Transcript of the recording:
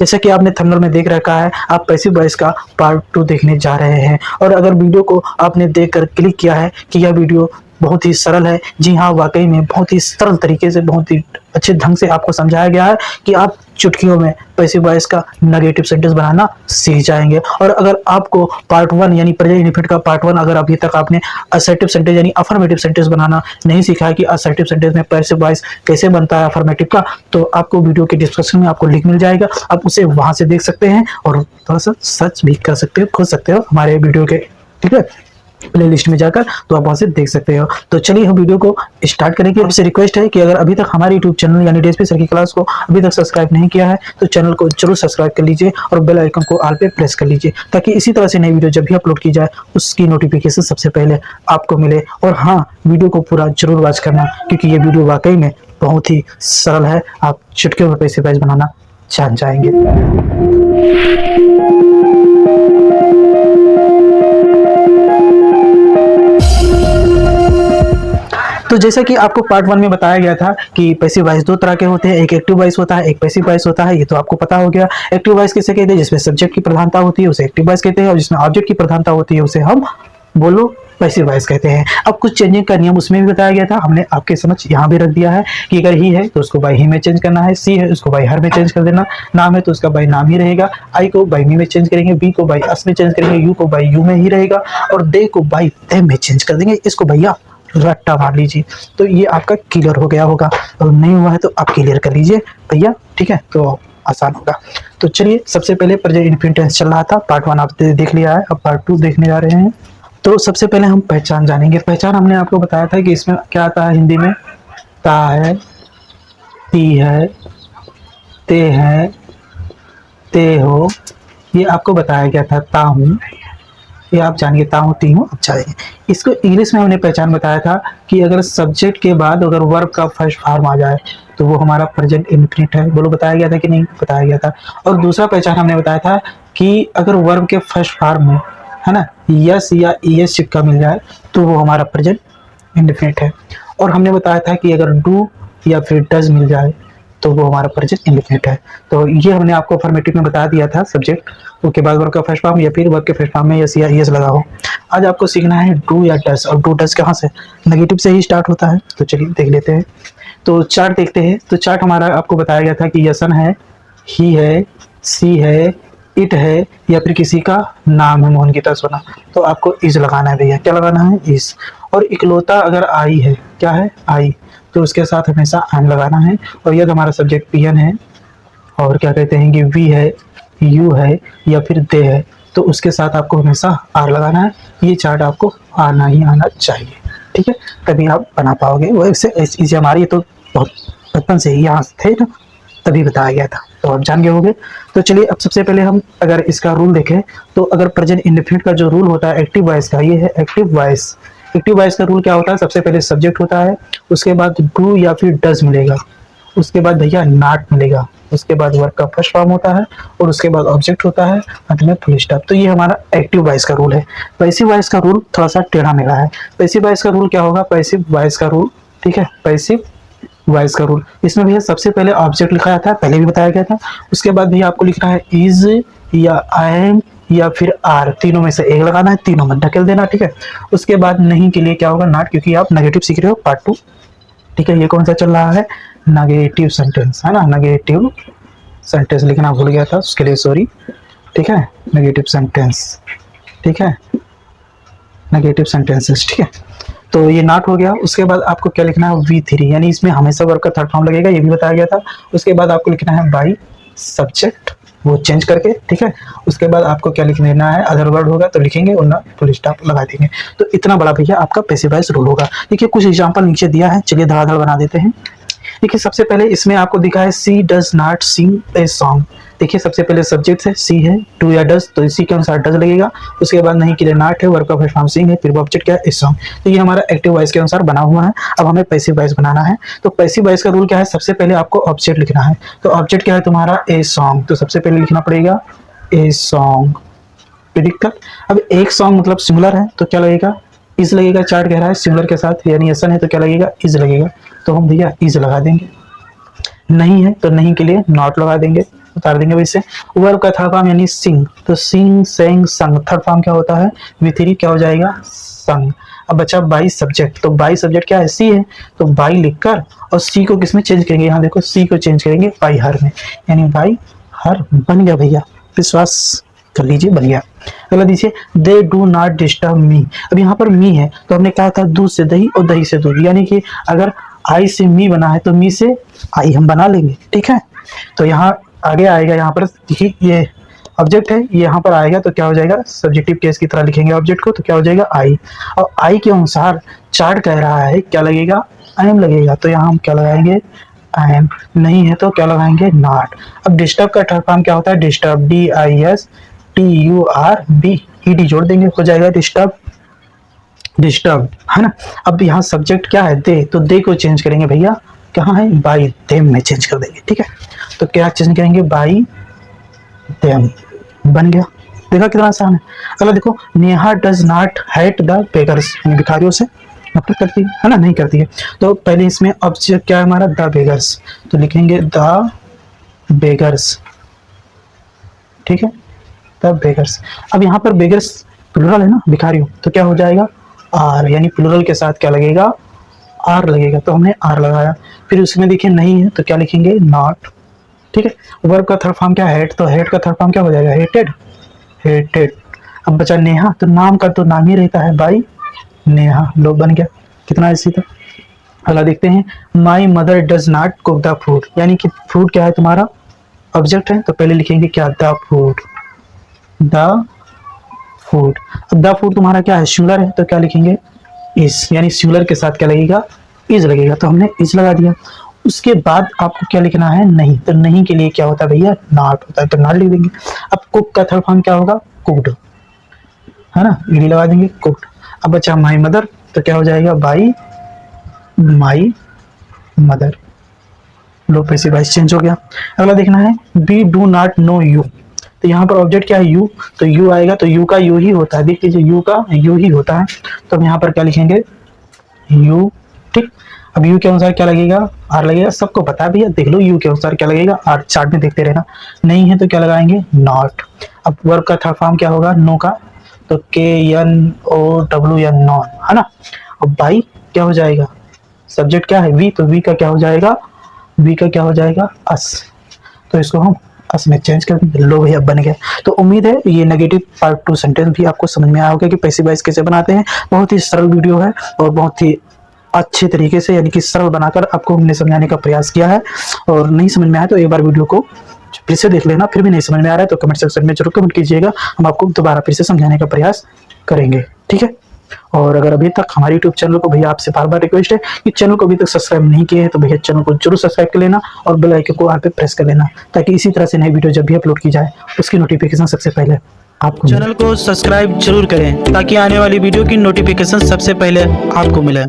जैसा कि आपने थंबनेल में देख रखा है, आप पैसिव वॉइस का पार्ट 2 देखने जा रहे हैं। और अगर वीडियो को आपने देखकर क्लिक किया है कि यह वीडियो बहुत ही सरल है, जी हाँ, वाकई में बहुत ही सरल तरीके से, बहुत ही अच्छे ढंग से आपको समझाया गया है कि आप चुटकियों में पैसिव वॉइस का नेगेटिव सेंटेंस बनाना सीख जाएंगे। और अगर आपको पार्ट 1 यानी प्रेजेंट इंडेफिनिट का पार्ट 1 अगर अभी तक आपने असर्टिव सेंटेंस यानी अफर्मेटिव सेंटेंस बनाना नहीं सीखा है कि असर्टिव सेंटेंस में पैसिव वॉइस कैसे बनता है अफर्मेटिव का, तो आपको वीडियो के डिस्क्रिप्शन में आपको लिंक मिल जाएगा, आप उसे वहां से देख सकते हैं और थोड़ा सा सर्च भी कर सकते हो, खोज सकते हो हमारे वीडियो के, ठीक है, प्ले लिस्ट में जाकर, तो आप वहां से देख सकते हो। तो चलिए हम वीडियो को स्टार्ट करेंगे। आपसे रिक्वेस्ट है कि अगर अभी तक हमारे यूट्यूब चैनल यानी डीएसपी सर की क्लास को अभी तक सब्सक्राइब नहीं किया है तो चैनल को जरूर सब्सक्राइब कर लीजिए और बेल आइकन को ऑल पे प्रेस कर लीजिए, ताकि इसी तरह से नई वीडियो जब भी अपलोड की जाए उसकी नोटिफिकेशन सबसे पहले आपको मिले। और हाँ, वीडियो को पूरा जरूर वॉच करना, क्योंकि ये वीडियो वाकई में बहुत ही सरल है, आप चुटकियों में पैसिव वॉइस बनाना जान जाएंगे। तो जैसा कि आपको पार्ट 1 में बताया गया था कि पैसिव वॉइस दो तरह के होते हैं, एक एक्टिव वॉइस होता है, एक पैसिव वॉइस होता है, ये तो आपको पता हो गया। एक्टिव वॉइस किसे कहते हैं? जिसमें सब्जेक्ट की प्रधानता होती है उसे एक्टिव वॉइस कहते हैं, और जिसमें ऑब्जेक्ट की प्रधानता होती है उसे हम बोलो पैसिव वॉइस कहते हैं। अब कुछ चेंजिंग का नियम उसमें भी बताया गया था, हमने आपके समझ यहाँ भी रख दिया है कि अगर ही है तो उसको बाई ही में चेंज करना है, सी है उसको बाई हर में चेंज कर देना, नाम है तो उसका बाई नाम ही रहेगा, आई को बाई मी में चेंज करेंगे, बी को बाई अस में चेंज करेंगे, यू को बाई यू में ही रहेगा, और दे को बाई देम में चेंज कर देंगे। इसको भैया रट्टा मार लीजिए। तो ये आपका क्लियर हो गया होगा, और नहीं हुआ है तो आप क्लियर कर लीजिए भैया, ठीक है, तो आसान होगा। तो चलिए, सबसे पहले प्रेजेंट इंडेफिनिट टेंस चल रहा था, पार्ट 1 आपने देख लिया है, अब पार्ट 2 देखने जा रहे हैं। तो सबसे पहले हम पहचान जानेंगे। पहचान हमने आपको बताया था कि इसमें क्या आता है हिंदी में, ता है, ती है, ते है, ते हो, ये आपको बताया गया था। ता हूँ, ये आप जानिए, ता हूँ, ती हूँ, अच्छा है। इसको इंग्लिश में हमने पहचान बताया था कि अगर सब्जेक्ट के बाद अगर वर्ब का फर्स्ट फॉर्म आ जाए तो वो हमारा प्रेजेंट इंडेफिनिट है। बोलो, बताया गया था कि नहीं? बताया गया था। और दूसरा पहचान हमने बताया था कि अगर वर्ब के फर्स्ट फॉर्म में, है ना, यस या ईएस चिपका मिल जाए तो वो हमारा प्रेजेंट इंडेफिनिट है। और हमने बताया था कि अगर डू या फिर डज मिल जाए तो वो हमारा प्रेजेंट इंडेफिनिट है। तो ये हमने आपको अफर्मेटिव में बता दिया था, सब्जेक्ट उसके बाद वर्ब का फर्स्ट फॉर्म या फिर वर्ब के फर्स्ट फॉर्म में यस या ईएस लगा हो। आज आपको सीखना है डू या डज, और डू डज कहाँ से? नेगेटिव से ही स्टार्ट होता है। तो चलिए देख लेते हैं। तो चार्ट देखते हैं। तो चार्ट हमारा आपको बताया गया था कि यसन है, ही है, सी है, इट है, या फिर किसी का नाम है, मोहन गीता सोना, तो आपको इज लगाना है भैया। क्या लगाना है? इज। और इकलौता अगर आई है, क्या है? आई, तो उसके साथ हमेशा एन लगाना है। और यदि हमारा सब्जेक्ट पीएन है, और क्या कहते हैं कि वी है, यू है, या फिर दे है, तो उसके साथ आपको हमेशा आर लगाना है। ये चार्ट आपको आना ही आना चाहिए, ठीक है, तभी आप बना पाओगे। वो इससे चीज़ें हमारी तो बहुत बचपन से ही यहाँ थे ना, तभी बताया गया था, तो आप जान गए होंगे। तो चलिए, अब सबसे पहले हम अगर इसका रूल देखें तो अगर प्रेजेंट इंडेफिनिट का जो रूल होता है एक्टिव वॉइस का, ये है एक्टिव वॉइस। एक्टिव वॉइस का रूल क्या होता है? सबसे पहले सब्जेक्ट होता है, उसके बाद डू या फिर डज मिलेगा, उसके बाद भैया नॉट मिलेगा, उसके बाद वर्ब का फर्स्ट फॉर्म होता है, और उसके बाद ऑब्जेक्ट होता है, अंत में फुल स्टॉप। तो ये हमारा एक्टिव वॉइस का रूल है। पैसिव वॉइस का रूल थोड़ा सा टेढ़ा मेढ़ा है। पैसिव वॉइस का रूल क्या होगा? पैसिव वॉइस का रूल, ठीक है, पैसिव वॉइस का रूल, इसमें भैया सबसे पहले ऑब्जेक्ट लिखा जाता है, पहले भी बताया गया था। उसके बाद भैया आपको लिखना है इज या आई एम या फिर आर, तीनों में से एक लगाना है, तीनों में ढकेल देना, ठीक है। उसके बाद नहीं के लिए क्या होगा? नॉट, क्योंकि आप नेगेटिव सीख रहे हो, पार्ट 2, ठीक है। ये कौन सा चल रहा है? नेगेटिव सेंटेंस, है ना, नेगेटिव सेंटेंस लिखना भूल गया था, उसके लिए सॉरी, ठीक है। नेगेटिव सेंटेंस, ठीक है, नेगेटिव सेंटेंसेस, ठीक है। तो ये नॉट हो गया। उसके बाद आपको क्या लिखना है? V3, यानी इसमें हमेशा वर्ब का थर्ड फॉर्म लगेगा, ये भी बताया गया था। उसके बाद आपको लिखना है बाई सब्जेक्ट, वो चेंज करके, ठीक है। उसके बाद आपको क्या लिख देना है? अदर वर्ड होगा तो लिखेंगे, वरना फुल स्टॉप लगा देंगे। तो इतना बड़ा भैया आपका पैसिव वॉइस रूल होगा। देखिए, कुछ एग्जांपल नीचे दिया है, चलिए धड़ाधड़ बना देते हैं। देखिए, सबसे पहले इसमें आपको दिखा है C does not sing a song. देखिए, सबसे पहले सब्जेक्ट है, सी है, टू या डज, तो इसी के अनुसार डज लगेगा। उसके बाद नहीं के लिए नॉट है, वर्ब का फर्स्ट फॉर्म सिंग है, फिर ऑब्जेक्ट क्या है? A song. तो ये हमारा एक्टिव वॉइस के अनुसार बना हुआ है। अब हमें पैसिव वॉइस बनाना है। तो पैसिव वॉइस का रूल क्या है? सबसे पहले आपको ऑब्जेक्ट लिखना है। तो ऑब्जेक्ट क्या है तुम्हारा? A song. तो सबसे पहले लिखना पड़ेगा ए सॉन्ग, प्रिडिक्टर। अब एक सॉन्ग मतलब सिंगुलर है, तो क्या लगेगा? इज लगेगा। चार्ट कह रहा है सिंगुलर के साथ, यानी एसन है तो क्या लगेगा? इज लगेगा। तो हम भैया इज लगा देंगे। नहीं है तो नहीं के लिए नॉट लगा देंगे, उतार देंगे वैसे। वर्ब का थर्ड फॉर्म यानी सिंग, तो सिंग सेंग संग, थर्ड फॉर्म क्या होता है V3 क्या हो जाएगा संग। अब बचा बाई सब्जेक्ट, तो बाई सब्जेक्ट क्या है सी है, तो बाई लिखकर और सी को किसमें चेंज करेंगे, यहाँ देखो सी को चेंज करेंगे बाई हर में, यानी बाई हर बन गया भैया, विश्वास कर लीजिए बन गया। अगला दीजिए they do not disturb me. अब यहाँ पर मी है तो हमने कहा था दूध से दही और दही से दूध, यानी कि अगर आई से मी बना है तो मी से आई हम बना लेंगे, ठीक है। तो यहाँ आगे आएगा, यहाँ पर ये ऑब्जेक्ट है, यहाँ पर आएगा तो क्या हो जाएगा सब्जेक्टिव केस की तरह लिखेंगे ऑब्जेक्ट को, तो क्या हो जाएगा आई, और आई के अनुसार चार्ट कह रहा है क्या लगेगा आई एम लगेगा, तो यहाँ हम क्या लगाएंगे आई एम, नहीं है तो क्या लगाएंगे नॉट। अब डिस्टर्ब का थर्ड फॉर्म क्या होता है डिस्टर्ब, DISTURB, ED जोड़ देंगे हो जाएगा डिस्टर्ब, डिस्टर्ब है ना। अब यहाँ सब्जेक्ट क्या है दे, तो दे को चेंज करेंगे भैया कहाँ है बाई देम में चेंज कर देंगे, ठीक है। तो क्या चेंज करेंगे बाई देम, बन गया, देखा कितना आसान है। अगला देखो Neha does not hate the beggars, यानी भिखारियों से नफरत करती है ना, नहीं करती है। तो पहले इसमें ऑब्जेक्ट क्या है हमारा द बेगर्स, तो लिखेंगे द बेगर्स, ठीक है द बेगर्स। अब यहाँ पर बेगर्स प्लुरल है ना भिखारियों, तो क्या हो जाएगा आर, यानी प्लुरल के साथ क्या लगेगा आर लगेगा, तो हमने आर लगाया। फिर उसमें देखिए नहीं है तो क्या लिखेंगे नॉट, ठीक है। वर्ब का थर्ड फॉर्म क्या है हेट, तो हेट का थर्ड फॉर्म क्या हो जाएगा हेटेड, हेटेड। अब बचा नेहा, तो नाम का तो नाम ही रहता है बाई नेहा, लो बन गया, कितना इसी था। अगला देखते हैं my mother does not cook the food, यानी कि फूड क्या है तुम्हारा ऑब्जेक्ट है, तो पहले लिखेंगे क्या द फूड, द फूड। अब द फूड तुम्हारा क्या है सिंगुलर है, तो क्या लिखेंगे इज, यानी सिंगुलर के साथ क्या लगेगा इज लगेगा, तो हमने इज लगा दिया। उसके बाद आपको क्या लिखना है नहीं, तो नहीं के लिए क्या होता है भैया नॉट होता है, तो नॉट लिख देंगे। अब कुक का थर्ड फॉर्म क्या होगा कुक्ड, है ना, ईडी लगा देंगे कुक्ड। अब बचा माई मदर, तो क्या हो जाएगा बाई माई मदर, लो पैसे वाइस चेंज हो गया। अगला देखना है we do not know you, तो यहाँ पर ऑब्जेक्ट क्या है यू, तो यू आएगा, तो यू का यू ही होता है, देख लीजिए यू का यू ही होता है, तो हम यहाँ पर क्या लिखेंगे यू, ठीक। अब यू के अनुसार क्या लगेगा आर लगेगा, सबको पता है भैया देख लो यू के अनुसार क्या लगेगा आर, चार्ट में देखते रहना, नहीं है तो क्या लगाएंगे नॉट। अब वर्ब का थर्ड फॉर्म क्या होगा नो का, तो KNOW नॉन, है ना। अब बाई क्या हो जाएगा सब्जेक्ट क्या है वी, तो वी का क्या हो जाएगा वी का क्या हो जाएगा अस, तो इसको हम अस में चेंज कर देंगे, लो भैया बन गया। तो उम्मीद है ये नेगेटिव पार्ट 2 सेंटेंस भी आपको समझ में आया होगा कि पैसिव वॉइस कैसे बनाते हैं। बहुत ही सरल वीडियो है और बहुत ही अच्छे तरीके से यानी कि सरल बनाकर आपको हमने समझाने का प्रयास किया है, और नहीं समझ में आया तो एक बार वीडियो को फिर से देख लेना, फिर भी नहीं समझ में आ रहा है तो कमेंट सेक्शन में जरूर कमेंट कीजिएगा, हम आपको दोबारा फिर से समझाने का प्रयास करेंगे, ठीक है। और अगर अभी तक हमारे YouTube चैनल को भैया आपसे बार बार रिक्वेस्ट है कि चैनल को अभी तक सब्सक्राइब नहीं किए हैं तो भैया चैनल को जरूर सब्सक्राइब कर लेना और बेल आइकन को ऑल पे प्रेस कर लेना, ताकि इसी तरह से नई वीडियो जब भी अपलोड की जाए उसकी नोटिफिकेशन सबसे पहले आपको। चैनल को सब्सक्राइब जरूर करें ताकि आने वाली वीडियो की नोटिफिकेशन सबसे पहले आपको मिले।